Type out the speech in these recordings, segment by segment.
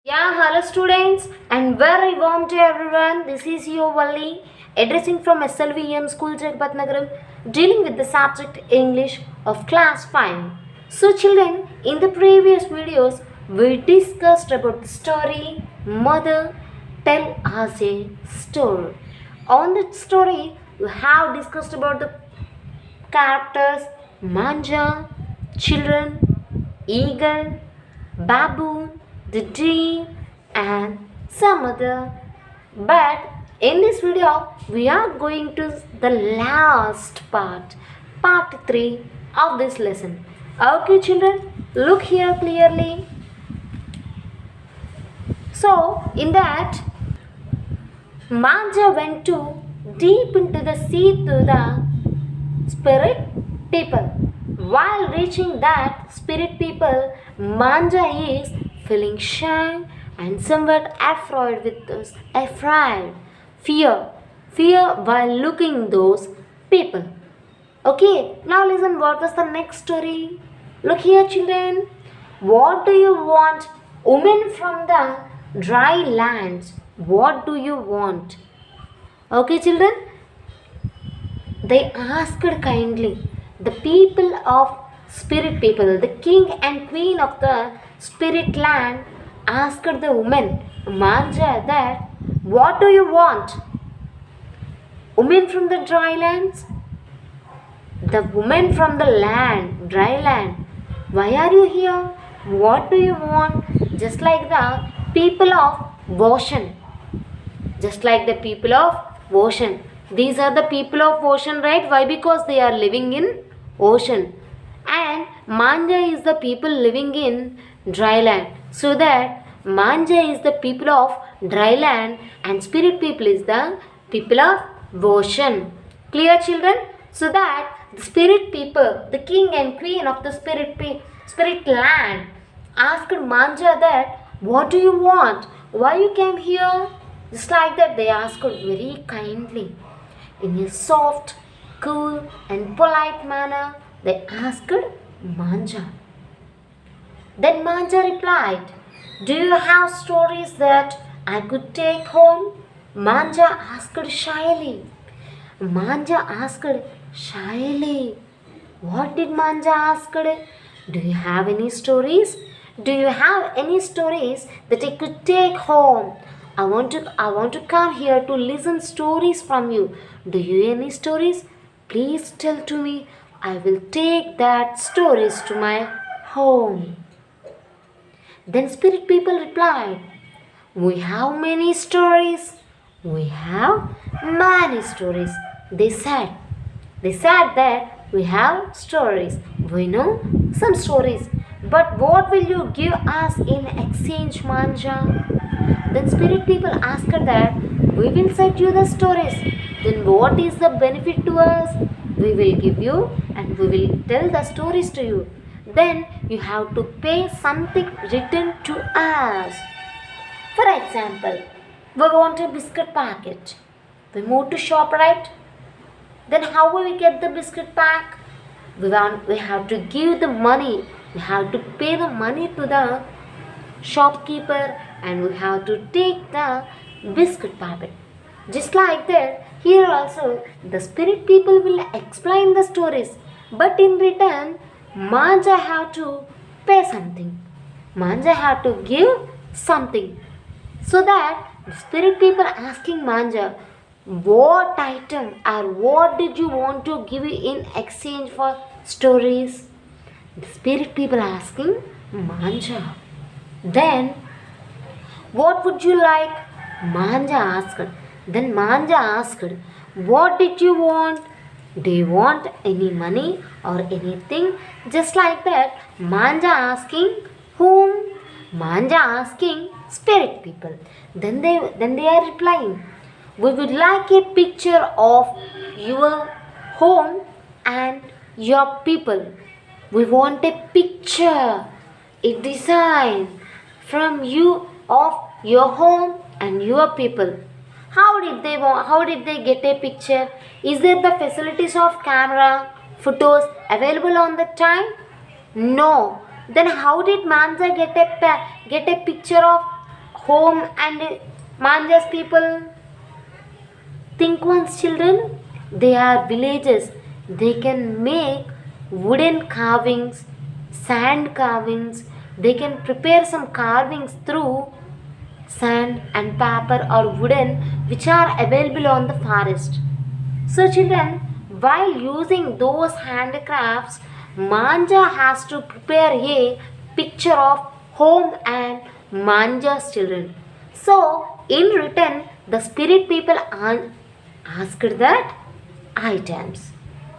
Yeah, hello students and very warm to everyone. This is your Valli addressing from SLVM School Jagpatnagaram dealing with the subject English of class 5. So children, in the previous videos we discussed about the story Mother Tell Us a Story. On that story we have discussed about the characters Manja, children, eagle, baboon, the deer, and some other. But in this video, we are going to the last part 3 of this lesson. Okay, children, look here clearly. So, in that, Manja went to deep into the sea to the spirit people. While reaching that spirit people, Manja is feeling shy and somewhat afraid, fear while looking those people. Okay, now listen. What was the next story? Look here, children. What do you want? Women from the dry lands. What do you want? Okay, children. They asked kindly. The people of spirit people, the king and queen of the spirit land, asked the woman, Manja, that what do you want? Women from the dry lands? The woman from the land, dry land. Why are you here? What do you want? Just like the people of ocean. Just like the people of ocean. These are the people of ocean, right? Why? Because they are living in ocean. And Manja is the people living in dry land. So that Manja is the people of dry land and spirit people is the people of ocean. Clear, children? So that the spirit people, the king and queen of the spirit land asked Manja that what do you want? Why you came here? Just like that they asked very kindly. In a soft, cool and polite manner, they asked Manja. Then Manja replied, do you have stories that I could take home? Manja asked shyly. What did Manja ask? Do you have any stories? Do you have any stories that I could take home? I want to come here to listen stories from you. Do you any stories? Please tell to me. I will take that stories to my home. Then spirit people replied, we have many stories. We have many stories. They said that we have stories. We know some stories. But what will you give us in exchange, Manja? Then spirit people asked that we will set you the stories. Then what is the benefit to us? We will give you and we will tell the stories to you. Then you have to pay something written to us. For example, we want a biscuit packet. We move to shop, right? Then how will we get the biscuit pack? We have to give the money. We have to pay the money to the shopkeeper and we have to take the biscuit packet. Just like that, here also the spirit people will explain the stories. But in return, Manja have to pay something. Manja have to give something. So that the spirit people asking Manja, what item or what did you want to give in exchange for stories? The spirit people asking Manja. Then, what would you like? Manja asked. Then Manja asked, what did you want? Do you want any money or anything? Just like that, Manja asking whom? Manja asking spirit people. Then they are replying, we would like a picture of your home and your people. We want a picture, a design from you of your home and your people. How did they get a picture? Is there the facilities of camera, photos available on the time? No. Then how did Manja get a picture of home and Manja's people? Think once, children. They are villages. They can make wooden carvings, sand carvings. They can prepare some carvings through sand and paper or wooden which are available on the forest. So, children, while using those handicrafts, Manja has to prepare a picture of home and Manja's children. So, in return, the spirit people asked that items.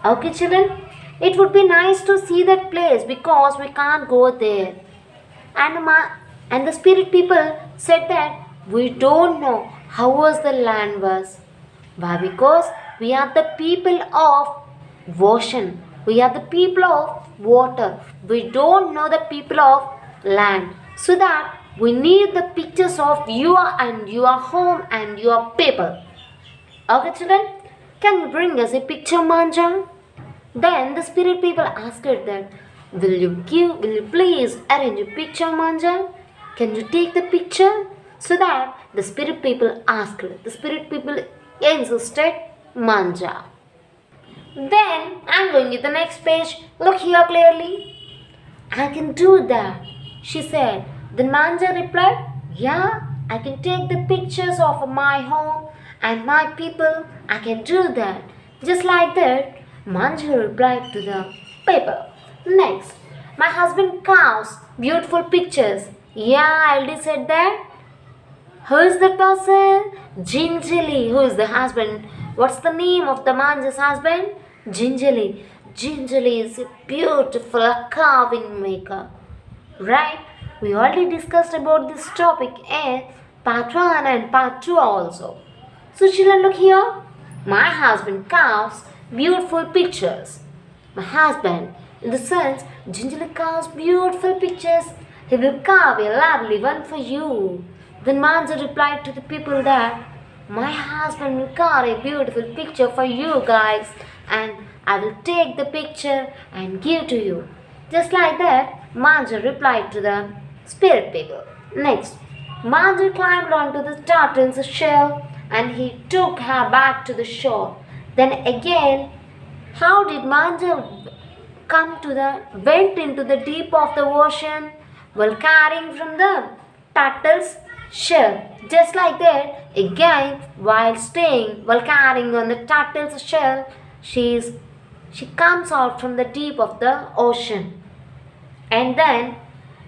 Okay, children, it would be nice to see that place because we can't go there. And the spirit people said that we don't know how was the land was. Why? Because we are the people of ocean. We are the people of water. We don't know the people of land. So that we need the pictures of your and your home and your people. Okay, children, can you bring us a picture, Manja? Then the spirit people asked her that, will you please arrange a picture, Manja? Can you take the picture? So that the spirit people asked her. The spirit people insisted, Manja. Then I'm going to the next page. Look here clearly. I can do that, she said. Then Manja replied, yeah, I can take the pictures of my home and my people. I can do that. Just like that, Manja replied to the paper. Next, my husband cows beautiful pictures. Yeah, I already said that. Who is the person? Gingerly. Who is the husband? What's the name of the Manja's husband? Gingerly. Gingerly is a beautiful carving maker. Right? We already discussed about this topic in part 1 and part 2 also. So children, look here. My husband carves beautiful pictures. My husband, in the sense, gingerly carves beautiful pictures. He will carve a lovely one for you. Then Manja replied to the people that my husband will carve a beautiful picture for you guys and I will take the picture and give to you. Just like that, Manja replied to the spirit people. Next, Manja climbed onto the turtle's shell and he took her back to the shore. Then again, how did Manja went into the deep of the ocean while carrying from the turtle's shell? Just like that, again, while carrying on the turtle's shell, she comes out from the deep of the ocean. And then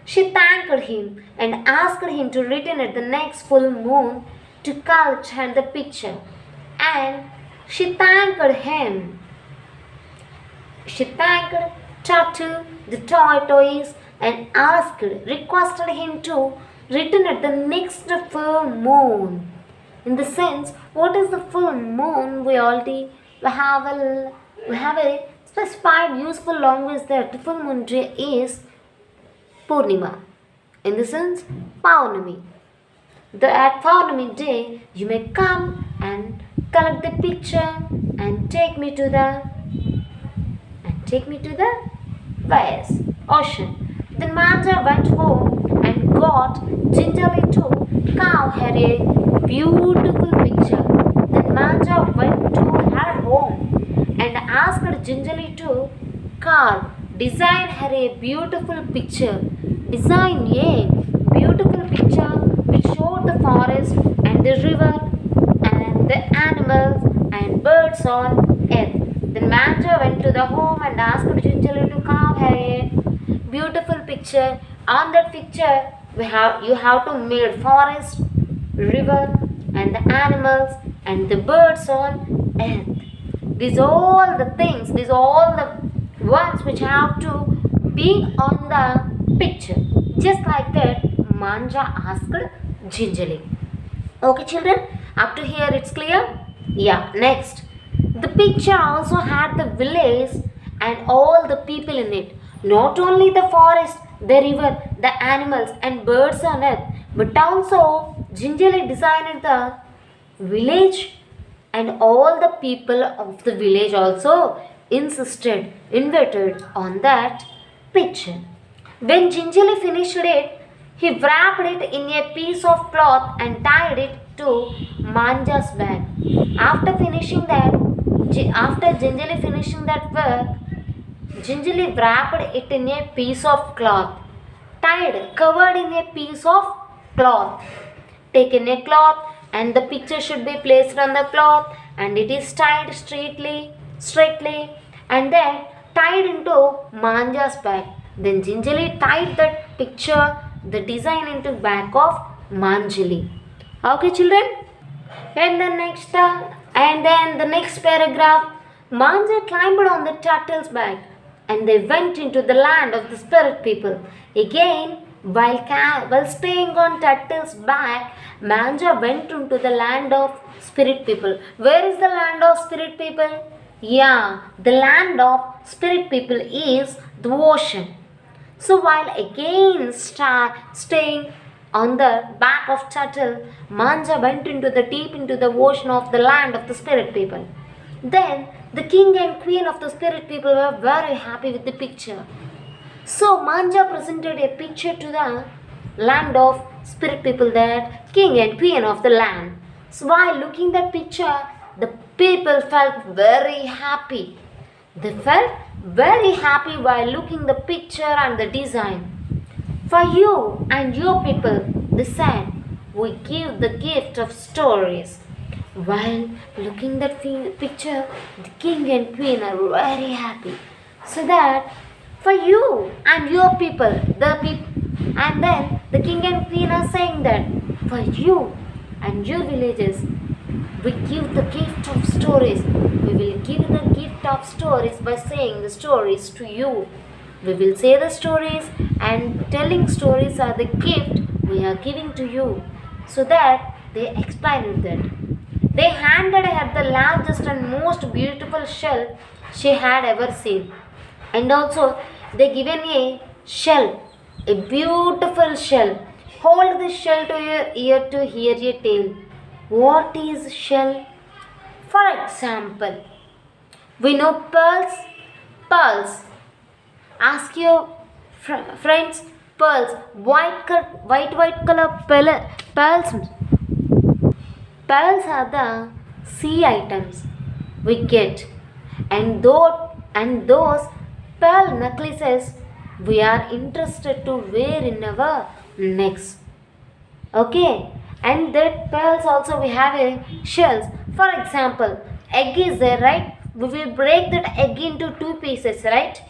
she thanked him and asked him to return at the next full moon to culture her the picture. And she thanked him. She thanked Turtle, the tortoise, and requested him to return at the next full moon. In the sense, what is the full moon? We have a specified useful language that the full moon day is Purnima. In the sense, Paurnami. At Paurnami day, you may come and collect the picture and take me to the west ocean. Then Manja went home and got gingerly to carve her a beautiful picture. Then Manja went to her home and asked gingerly to design her a beautiful picture. Design a beautiful picture which showed the forest and the river and the animals and birds on earth. Then Manja went to the home and asked gingerly to carve her a beautiful picture. On that picture, you have to make forest, river, and the animals and the birds on earth. These all the things, these all the ones which have to be on the picture. Just like that, Manja asked gingerly. Okay, children, up to here it's clear? Yeah, next. The picture also had the village and all the people in it. Not only the forest, the river, the animals and birds on earth, but also gingerly designed the village and all the people of the village also invited on that picture. When gingerly finished it, He wrapped it in a piece of cloth and tied it to Manja's back. After gingerly finishing that work, gingerly wrapped it in a piece of cloth, covered in a piece of cloth. Taken a cloth and the picture should be placed on the cloth and it is tied straightly and then tied into Manja's back. Then gingerly tied that picture, the design into back of Manjali. Okay, children? And then the next paragraph, Manja climbed on the turtle's back and they went into the land of the spirit people. Again, while staying on turtle's back, Manja went into the land of spirit people. Where is the land of spirit people? Yeah, the land of spirit people is the ocean. So while again staying on the back of turtle, Manja went deep into the ocean of the land of the spirit people. Then the king and queen of the spirit people were very happy with the picture. So Manja presented a picture to the land of spirit people, that king and queen of the land. So while looking at the picture, the people felt very happy. They felt very happy while looking the picture and the design. For you and your people, they said, we give the gift of stories. While looking at the picture, the king and queen are very happy. So that for you and your people, and then the king and queen are saying that for you and your villages, we give the gift of stories. We will give the gift of stories by saying the stories to you. We will say the stories, and telling stories are the gift we are giving to you. So that they explained that. They handed her the largest and most beautiful shell she had ever seen. And also they given a shell, a beautiful shell. Hold the shell to your ear to hear a tale. What is shell? For example, we know pearls. Pearls. Ask your friends. Pearls. White color pearls. Pearls are the sea items we get, and those pearl necklaces we are interested to wear in our necks. Okay, and that pearls also we have a shells. For example, egg is there, right? We will break that egg into two pieces, right?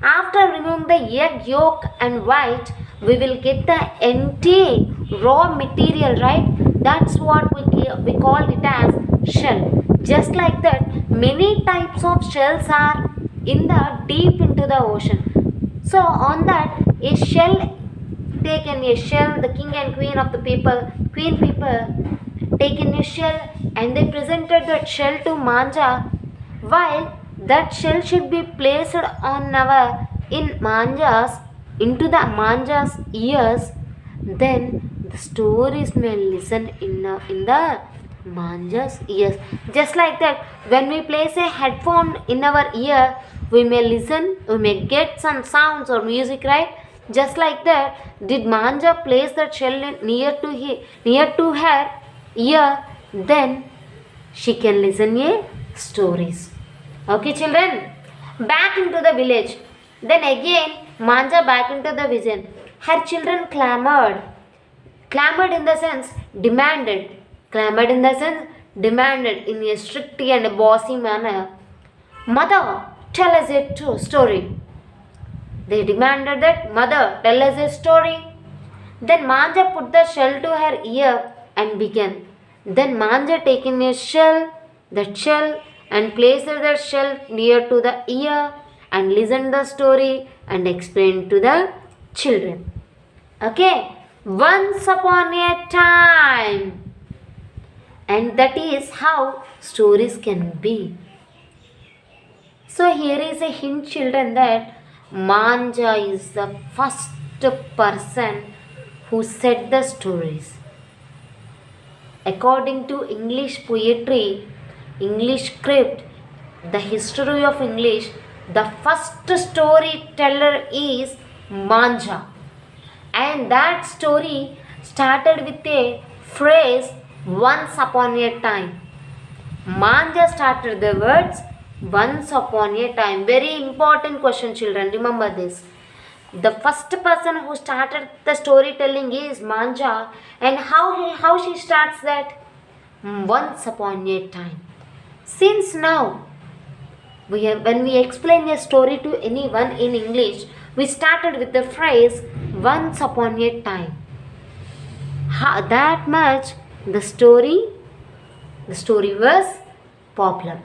After removing the egg yolk and white, we will get the empty raw material, right? That's what we call it as shell. Just like that, many types of shells are in the deep into the ocean. So on that, a shell taken a shell, the king and queen of the queen people taken a shell and they presented that shell to Manja. While that shell should be placed on into the Manja's ears, then the stories may listen in the Manja's ears. Just like that, when we place a headphone in our ear, we may listen, we may get some sounds or music, right? Just like that, did Manja place that shell near to her ear, then she can listen a stories. Okay, children, back into the village. Then again, Manja back into the vision. Her children clamored. Clamored in the sense demanded. Clamored in the sense demanded in a strict and bossy manner. Mother, tell us a story. They demanded that, Mother, tell us a story. Then Manja put the shell to her ear and began. Then Manja taken that shell, and placed that shell near to the ear and listened the story and explained to the children. Okay, once upon a time. And that is how stories can be. So here is a hint, children, that Manja is the first person who said the stories. According to English poetry, English script, the history of English, the first storyteller is Manja. And that story started with a phrase once upon a time. Manja started the words once upon a time. Very important question, children. Remember this. The first person who started the storytelling is Manja, and how she starts that? Once upon a time. Since now, when we explain a story to anyone in English, we started with the phrase once upon a time. That much the story was popular.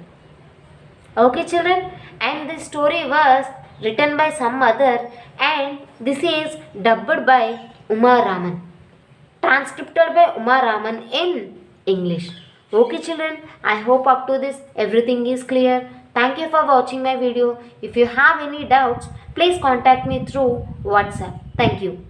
Okay, children, and this story was written by some other, and this is dubbed by Uma Raman, transcribed by Uma Raman in English. Okay, children, I hope up to this everything is clear. Thank you for watching my video. If you have any doubts, please contact me through WhatsApp. Thank you.